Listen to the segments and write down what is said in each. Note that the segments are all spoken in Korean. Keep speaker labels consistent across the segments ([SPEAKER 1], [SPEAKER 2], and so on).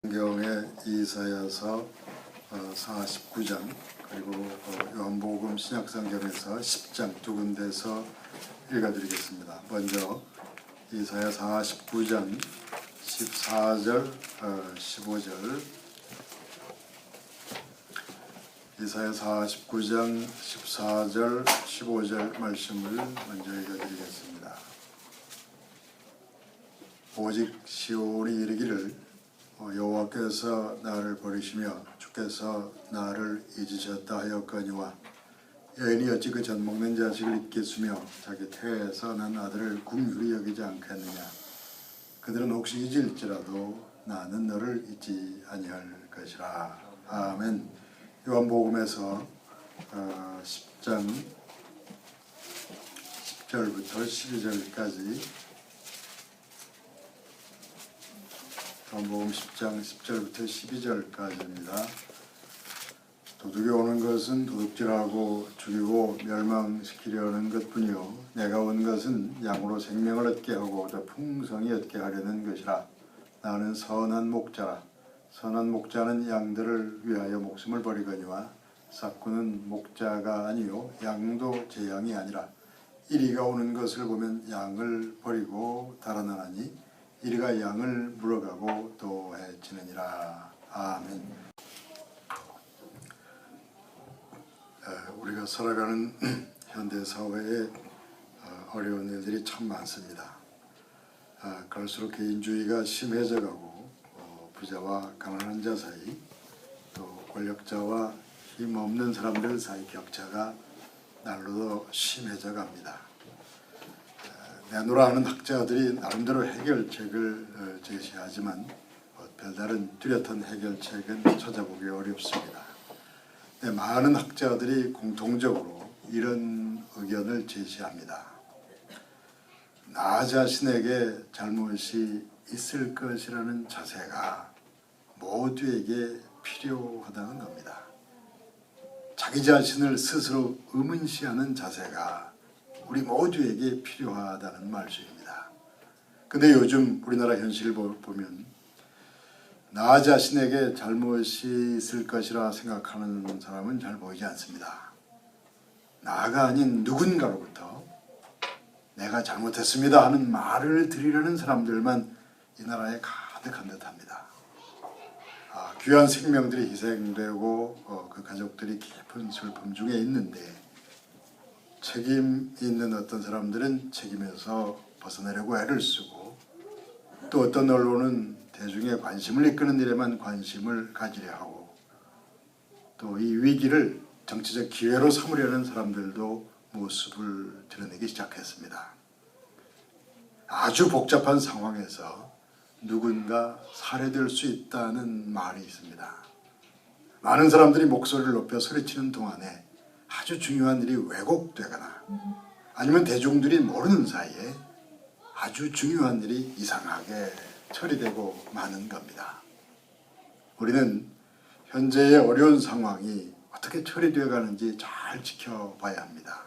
[SPEAKER 1] 성경의 이사야서 49장 그리고 요한복음 신약성경에서 10장 두 군데서 읽어드리겠습니다. 먼저 이사야 49장 14절 15절 이사야 49장 14절 15절 말씀을 먼저 읽어드리겠습니다. 오직 시온이 이르기를 여호와께서 나를 버리시며 주께서 나를 잊으셨다 하였거니와 여인이 어찌 그 젖 먹는 자식을 잊겠으며 자기 태에서 난 아들을 긍휼히 여기지 않겠느냐. 그들은 혹시 잊을지라도 나는 너를 잊지 아니할 것이라. 아멘. 요한복음에서 10장 10절부터 12절까지 요한복음 10장 10절부터 12절까지입니다. 도둑이 오는 것은 도둑질하고 죽이고 멸망시키려는 것뿐이요 내가 온 것은 양으로 생명을 얻게 하고 더 풍성히 얻게 하려는 것이라. 나는 선한 목자라. 선한 목자는 양들을 위하여 목숨을 버리거니와 삭구는 목자가 아니요 양도 제 양이 아니라 이리가 오는 것을 보면 양을 버리고 달아나나니 이리가 양을 물어가고 또 해치느니라. 아멘. 우리가 살아가는 현대사회에 어려운 일들이 참 많습니다. 갈수록 개인주의가 심해져가고 부자와 가난한 자 사이 또 권력자와 힘없는 사람들 사이 격차가 날로 더 심해져 갑니다. 내노라 하는 학자들이 나름대로 해결책을 제시하지만 별다른 뚜렷한 해결책은 찾아보기 어렵습니다. 많은 학자들이 공통적으로 이런 의견을 제시합니다. 나 자신에게 잘못이 있을 것이라는 자세가 모두에게 필요하다는 겁니다. 자기 자신을 스스로 의문시하는 자세가 우리 모두에게 필요하다는 말씀입니다. 근데 요즘 우리나라 현실을 보면 나 자신에게 잘못이 있을 것이라 생각하는 사람은 잘 보이지 않습니다. 나가 아닌 누군가로부터 내가 잘못했습니다 하는 말을 드리려는 사람들만 이 나라에 가득한 듯합니다. 귀한 생명들이 희생되고 그 가족들이 깊은 슬픔 중에 있는데 책임 있는 어떤 사람들은 책임에서 벗어나려고 애를 쓰고 또 어떤 언론은 대중의 관심을 이끄는 일에만 관심을 가지려 하고 또 이 위기를 정치적 기회로 삼으려는 사람들도 모습을 드러내기 시작했습니다. 아주 복잡한 상황에서 누군가 살해될 수 있다는 말이 있습니다. 많은 사람들이 목소리를 높여 소리치는 동안에 아주 중요한 일이 왜곡되거나 아니면 대중들이 모르는 사이에 아주 중요한 일이 이상하게 처리되고 마는 겁니다. 우리는 현재의 어려운 상황이 어떻게 처리되어 가는지 잘 지켜봐야 합니다.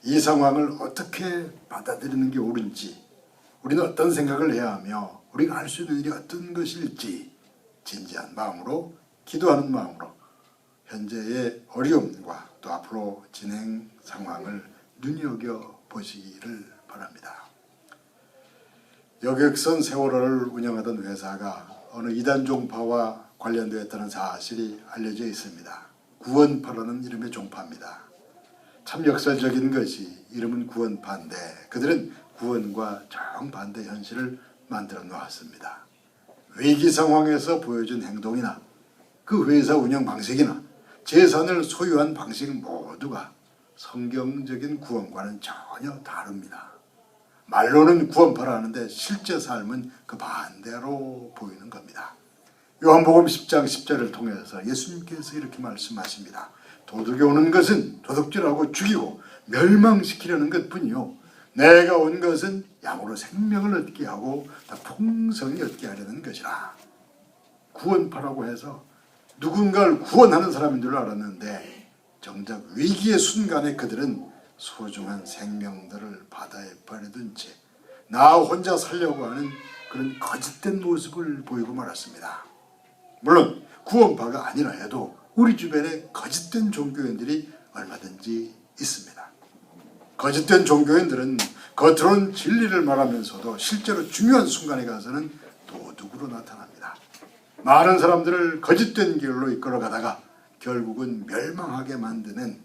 [SPEAKER 1] 이 상황을 어떻게 받아들이는 게 옳은지, 우리는 어떤 생각을 해야 하며 우리가 할 수 있는 일이 어떤 것일지 진지한 마음으로, 기도하는 마음으로 현재의 어려움과 또 앞으로 진행 상황을 눈여겨보시기를 바랍니다. 여객선 세월호를 운영하던 회사가 어느 이단 종파와 관련되었다는 사실이 알려져 있습니다. 구원파라는 이름의 종파입니다. 참 역설적인 것이 이름은 구원파인데 그들은 구원과 정반대 현실을 만들어 놓았습니다. 위기 상황에서 보여준 행동이나 그 회사 운영 방식이나 재산을 소유한 방식 모두가 성경적인 구원과는 전혀 다릅니다. 말로는 구원파라 하는데 실제 삶은 그 반대로 보이는 겁니다. 요한복음 10장 10절을 통해서 예수님께서 이렇게 말씀하십니다. 도둑이 오는 것은 도둑질하고 죽이고 멸망시키려는 것뿐이요 내가 온 것은 양으로 생명을 얻게 하고 더 풍성히 얻게 하려는 것이라. 구원파라고 해서 누군가를 구원하는 사람인 줄 알았는데 정작 위기의 순간에 그들은 소중한 생명들을 바다에 버려둔 채 나 혼자 살려고 하는 그런 거짓된 모습을 보이고 말았습니다. 물론 구원파가 아니라 해도 우리 주변에 거짓된 종교인들이 얼마든지 있습니다. 거짓된 종교인들은 겉으로는 진리를 말하면서도 실제로 중요한 순간에 가서는 도둑으로 나타납니다. 많은 사람들을 거짓된 길로 이끌어가다가 결국은 멸망하게 만드는,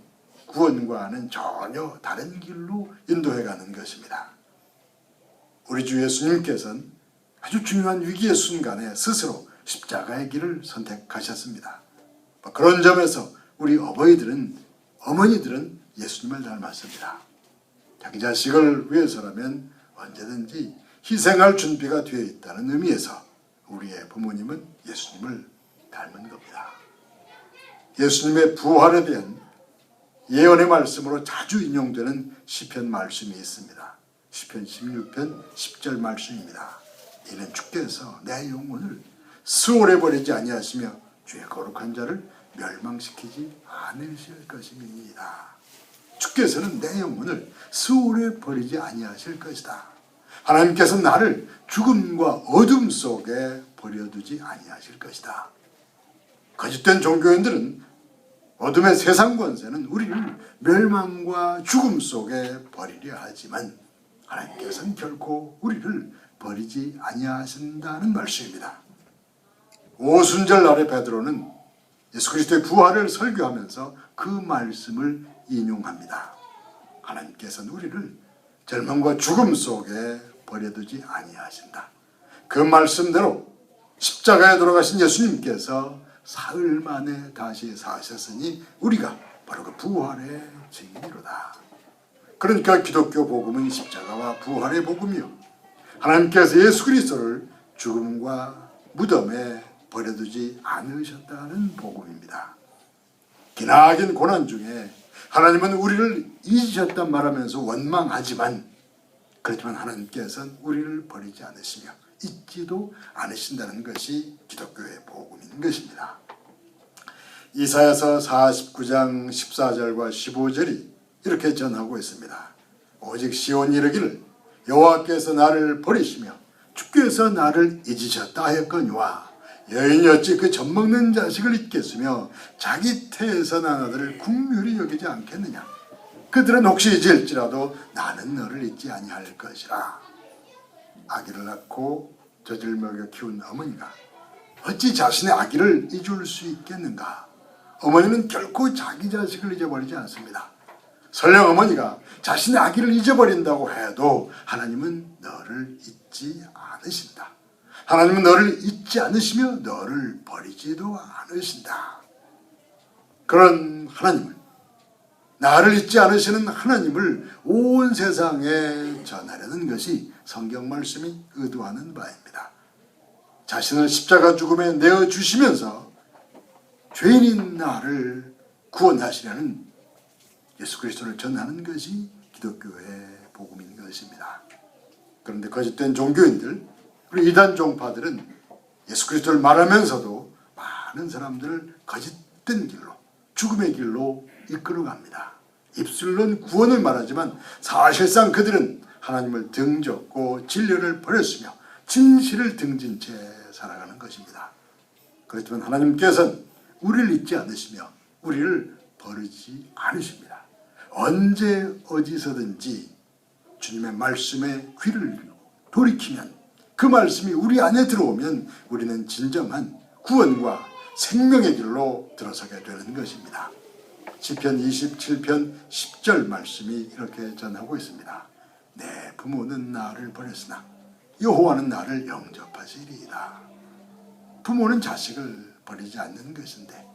[SPEAKER 1] 구원과는 전혀 다른 길로 인도해가는 것입니다. 우리 주 예수님께서는 아주 중요한 위기의 순간에 스스로 십자가의 길을 선택하셨습니다. 그런 점에서 우리 어머니들은 예수님을 닮았습니다. 자기 자식을 위해서라면 언제든지 희생할 준비가 되어 있다는 의미에서 우리의 부모님은 예수님을 닮은 겁니다. 예수님의 부활에 대한 예언의 말씀으로 자주 인용되는 시편 말씀이 있습니다. 시편 16편 10절 말씀입니다. 이는 주께서 내 영혼을 수월해 버리지 아니하시며 주의 거룩한 자를 멸망시키지 않으실 것입니다. 주께서는 내 영혼을 수월해 버리지 아니하실 것이다. 하나님께서 나를 죽음과 어둠 속에 버려두지 아니하실 것이다. 거짓된 종교인들은 어둠의 세상 권세는 우리를 멸망과 죽음 속에 버리려 하지만 하나님께서는 결코 우리를 버리지 아니하신다는 말씀입니다. 오순절 날에 베드로는 예수 그리스도의 부활을 설교하면서 그 말씀을 인용합니다. 하나님께서는 우리를 절망과 죽음 속에 버려두지 아니하신다. 그 말씀대로 십자가에 돌아가신 예수님께서 사흘 만에 다시 사셨으니 우리가 바로 그 부활의 증인이로다. 그러니까 기독교 복음은 십자가와 부활의 복음이요, 하나님께서 예수 그리스도를 죽음과 무덤에 버려두지 않으셨다는 복음입니다. 기나긴 고난 중에 하나님은 우리를 잊으셨단 말하면서 원망하지만, 그렇지만 하나님께서는 우리를 버리지 않으시며 잊지도 않으신다는 것이 기독교의 복음인 것입니다. 이사야서 49장 14절과 15절이 이렇게 전하고 있습니다. 오직 시온이 이르기를 여호와께서 나를 버리시며 주께서 나를 잊으셨다 하였거니와 여인이 어찌 그 젖먹는 자식을 잊겠으며 자기 태에서 난 아들을 긍휼히 여기지 않겠느냐. 그들은 혹시 잊을지라도 나는 너를 잊지 아니할 것이라. 아기를 낳고 젖을 먹여 키운 어머니가 어찌 자신의 아기를 잊을 수 있겠는가. 어머니는 결코 자기 자식을 잊어버리지 않습니다. 설령 어머니가 자신의 아기를 잊어버린다고 해도 하나님은 너를 잊지 않으신다. 하나님은 너를 잊지 않으시며 너를 버리지도 않으신다. 그런 하나님을, 나를 잊지 않으시는 하나님을 온 세상에 전하려는 것이 성경 말씀이 의도하는 바입니다. 자신을 십자가 죽음에 내어주시면서 죄인인 나를 구원하시려는 예수 그리스도를 전하는 것이 기독교의 복음인 것입니다. 그런데 거짓된 종교인들, 그리고 이단 종파들은 예수 그리스도를 말하면서도 많은 사람들을 거짓된 길로, 죽음의 길로 이끌어갑니다. 입술로는 구원을 말하지만 사실상 그들은 하나님을 등졌고 진리를 버렸으며 진실을 등진 채 살아가는 것입니다. 그렇지만 하나님께서는 우리를 잊지 않으시며 우리를 버리지 않으십니다. 언제 어디서든지 주님의 말씀에 귀를 돌이키면, 그 말씀이 우리 안에 들어오면 우리는 진정한 구원과 생명의 길로 들어서게 되는 것입니다. 시편 27편 10절 말씀이 이렇게 전하고 있습니다. 내 부모는 나를 버렸으나 여호와는 나를 영접하시리이다. 부모는 자식을 버리지 않는 것인데,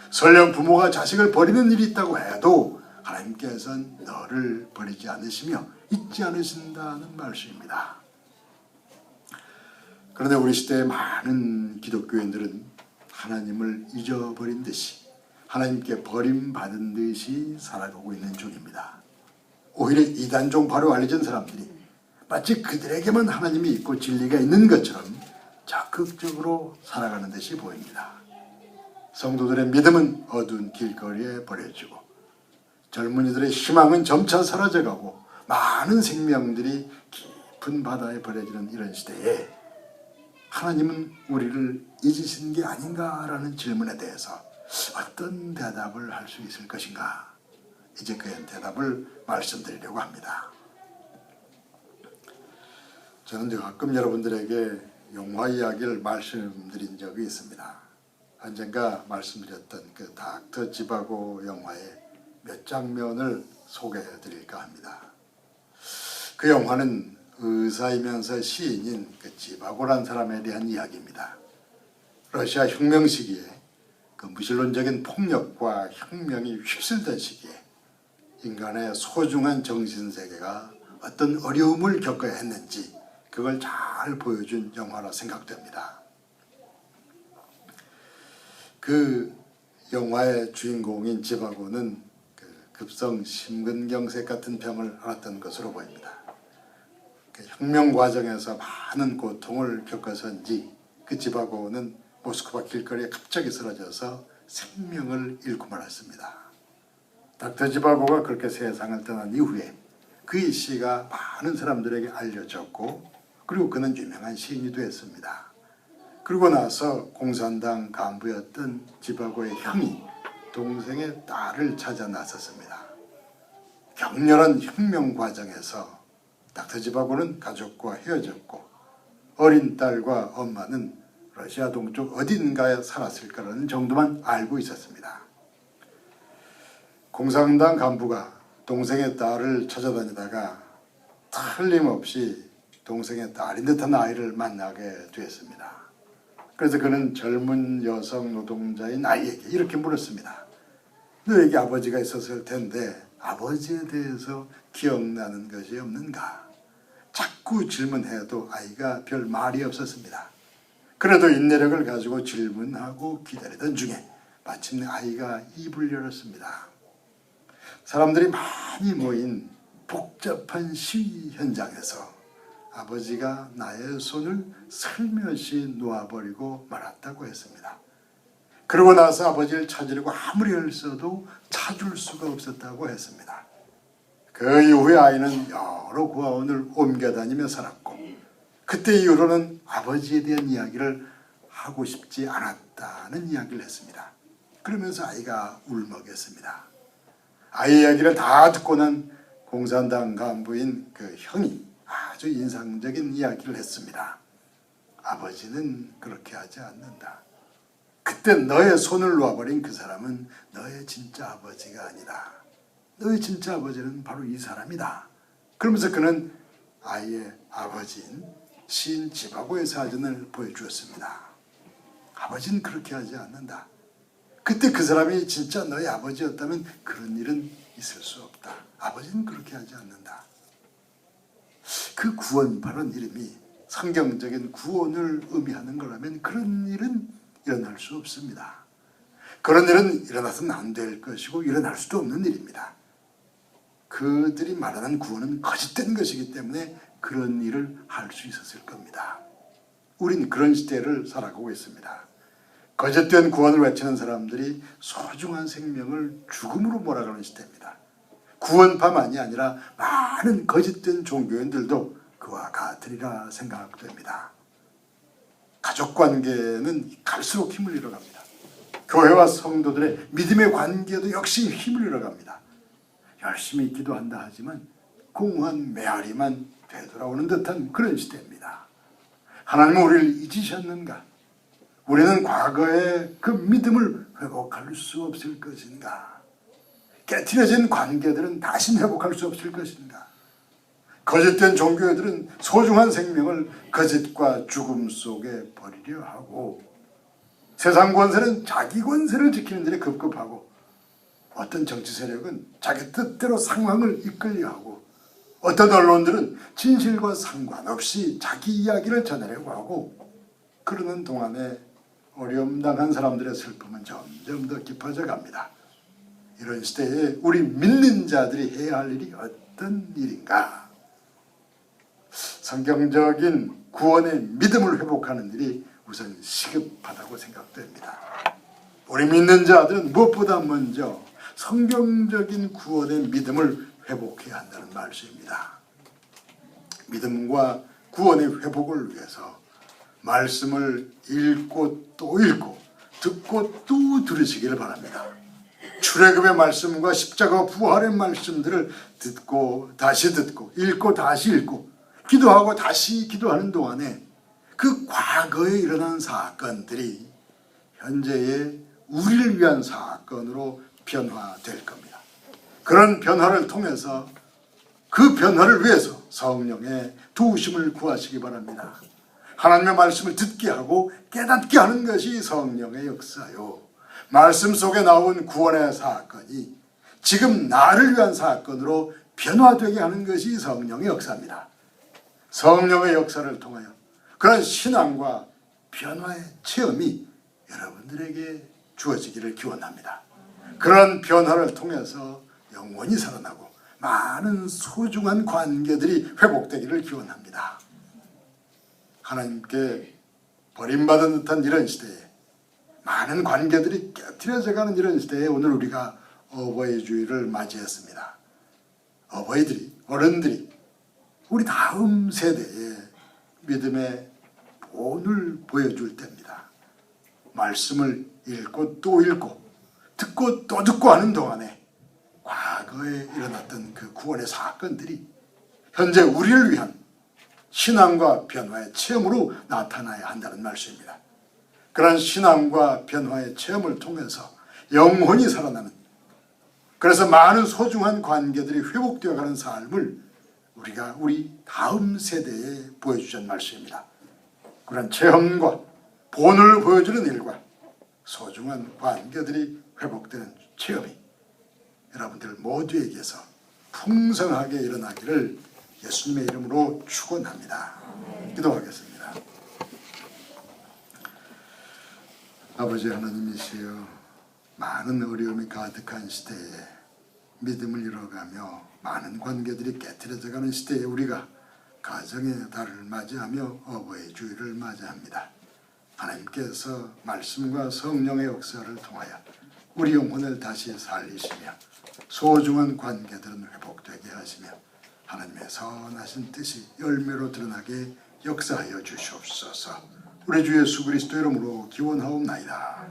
[SPEAKER 1] 설령 부모가 자식을 버리는 일이 있다고 해도 하나님께서는 너를 버리지 않으시며 잊지 않으신다는 말씀입니다. 그런데 우리 시대의 많은 기독교인들은 하나님을 잊어버린 듯이, 하나님께 버림받은 듯이 살아가고 있는 중입니다. 오히려 이단 종파로 알려진 사람들이 마치 그들에게만 하나님이 있고 진리가 있는 것처럼 적극적으로 살아가는 듯이 보입니다. 성도들의 믿음은 어두운 길거리에 버려지고 젊은이들의 희망은 점차 사라져가고 많은 생명들이 깊은 바다에 버려지는 이런 시대에 하나님은 우리를 잊으신 게 아닌가라는 질문에 대해서 어떤 대답을 할 수 있을 것인가? 이제 그의 대답을 말씀드리려고 합니다. 저는 가끔 여러분들에게 영화 이야기를 말씀드린 적이 있습니다. 언젠가 말씀드렸던 그 닥터 지바고 영화의 몇 장면을 소개해 드릴까 합니다. 그 영화는 의사이면서 시인인 그 지바고라는 사람에 대한 이야기입니다. 러시아 혁명 시기에 그 무신론적인 폭력과 혁명이 휩쓸던 시기에 인간의 소중한 정신세계가 어떤 어려움을 겪어야 했는지 그걸 잘 보여준 영화라 생각됩니다. 그 영화의 주인공인 지바고는 그 급성 심근경색 같은 병을 앓았던 것으로 보입니다. 그 혁명 과정에서 많은 고통을 겪어서인지 그 지바고는 모스크바 길거리에 갑자기 쓰러져서 생명을 잃고 말았습니다. 닥터 지바고가 그렇게 세상을 떠난 이후에 그의 시가 많은 사람들에게 알려졌고 그리고 그는 유명한 시인이 되었습니다. 그러고 나서 공산당 간부였던 지바고의 형이 동생의 딸을 찾아 나섰습니다. 격렬한 혁명 과정에서 닥터 지바고는 가족과 헤어졌고 어린 딸과 엄마는 러시아 동쪽 어딘가에 살았을 거라는 정도만 알고 있었습니다. 공산당 간부가 동생의 딸을 찾아다니다가 틀림없이 동생의 딸인 듯한 아이를 만나게 되었습니다. 그래서 그는 젊은 여성 노동자인 아이에게 이렇게 물었습니다. 너에게 아버지가 있었을 텐데 아버지에 대해서 기억나는 것이 없는가? 자꾸 질문해도 아이가 별 말이 없었습니다. 그래도 인내력을 가지고 질문하고 기다리던 중에 마침내 아이가 입을 열었습니다. 사람들이 많이 모인 복잡한 시위 현장에서 아버지가 나의 손을 슬며시 놓아버리고 말았다고 했습니다. 그러고 나서 아버지를 찾으려고 아무리 애써도 찾을 수가 없었다고 했습니다. 그 이후에 아이는 여러 고아원을 옮겨다니며 살았고 그때 이후로는 아버지에 대한 이야기를 하고 싶지 않았다는 이야기를 했습니다. 그러면서 아이가 울먹였습니다. 아이 이야기를 다 듣고 난 공산당 간부인 그 형이 아주 인상적인 이야기를 했습니다. 아버지는 그렇게 하지 않는다. 그때 너의 손을 놓아버린 그 사람은 너의 진짜 아버지가 아니라 너의 진짜 아버지는 바로 이 사람이다. 그러면서 그는 아이의 아버지인 시인 지바고의 사진을 보여주었습니다. 아버지는 그렇게 하지 않는다. 그때 그 사람이 진짜 너의 아버지였다면 그런 일은 있을 수 없다. 아버지는 그렇게 하지 않는다. 그 구원파란 이름이 성경적인 구원을 의미하는 거라면 그런 일은 일어날 수 없습니다. 그런 일은 일어나서는 안 될 것이고 일어날 수도 없는 일입니다. 그들이 말하는 구원은 거짓된 것이기 때문에 그런 일을 할 수 있었을 겁니다. 우린 그런 시대를 살아가고 있습니다. 거짓된 구원을 외치는 사람들이 소중한 생명을 죽음으로 몰아가는 시대입니다. 구원파만이 아니라 많은 거짓된 종교인들도 그와 같으리라 생각됩니다. 가족관계는 갈수록 힘을 잃어갑니다. 교회와 성도들의 믿음의 관계도 역시 힘을 잃어갑니다. 열심히 기도한다 하지만 공허한 메아리만 되돌아오는 듯한 그런 시대입니다. 하나님은 우리를 잊으셨는가? 우리는 과거의 그 믿음을 회복할 수 없을 것인가? 깨트려진 관계들은 다시 회복할 수 없을 것인가? 거짓된 종교들은 소중한 생명을 거짓과 죽음 속에 버리려 하고 세상 권세는 자기 권세를 지키는 일에 급급하고 어떤 정치 세력은 자기 뜻대로 상황을 이끌려 하고 어떤 언론들은 진실과 상관없이 자기 이야기를 전하려고 하고 그러는 동안에 어려움당한 사람들의 슬픔은 점점 더 깊어져 갑니다. 이런 시대에 우리 믿는 자들이 해야 할 일이 어떤 일인가? 성경적인 구원의 믿음을 회복하는 일이 우선 시급하다고 생각됩니다. 우리 믿는 자들은 무엇보다 먼저 성경적인 구원의 믿음을 회복해야 한다는 말씀입니다. 믿음과 구원의 회복을 위해서 말씀을 읽고 또 읽고 듣고 또 들으시기를 바랍니다. 출애굽의 말씀과 십자가 부활의 말씀들을 듣고 다시 듣고 읽고 다시 읽고 기도하고 다시 기도하는 동안에 그 과거에 일어난 사건들이 현재의 우리를 위한 사건으로 변화될 겁니다. 그런 변화를 통해서 그 변화를 위해서 성령의 도우심을 구하시기 바랍니다. 하나님의 말씀을 듣게 하고 깨닫게 하는 것이 성령의 역사요. 말씀 속에 나온 구원의 사건이 지금 나를 위한 사건으로 변화되게 하는 것이 성령의 역사입니다. 성령의 역사를 통하여 그런 신앙과 변화의 체험이 여러분들에게 주어지기를 기원합니다. 그런 변화를 통해서 영원히 살아나고 많은 소중한 관계들이 회복되기를 기원합니다. 하나님께 버림받은 듯한 이런 시대에 많은 관계들이 깨트려져가는 이런 시대에 오늘 우리가 어버이 주일을 맞이했습니다. 어버이들이, 어른들이 우리 다음 세대에 믿음의 본을 보여줄 때입니다. 말씀을 읽고 또 읽고 듣고 또 듣고 하는 동안에 과거에 일어났던 그 구원의 사건들이 현재 우리를 위한 신앙과 변화의 체험으로 나타나야 한다는 말씀입니다. 그런 신앙과 변화의 체험을 통해서 영혼이 살아나는, 그래서 많은 소중한 관계들이 회복되어 가는 삶을 우리가 우리 다음 세대에 보여주자는 말씀입니다. 그런 체험과 본을 보여주는 일과 소중한 관계들이 회복되는 체험이 여러분들 모두에게서 풍성하게 일어나기를 예수님의 이름으로 축원합니다. 기도하겠습니다. 아버지 하나님이시여, 많은 어려움이 가득한 시대에 믿음을 잃어가며 많은 관계들이 깨트려져가는 시대에 우리가 가정의 달을 맞이하며 어버이 주일을 맞이합니다. 하나님께서 말씀과 성령의 역사를 통하여 우리 영혼을 다시 살리시며 소중한 관계들은 회복되게 하시며 하나님의 선하신 뜻이 열매로 드러나게 역사하여 주시옵소서. 우리 주 예수 그리스도 이름으로 기원하옵나이다.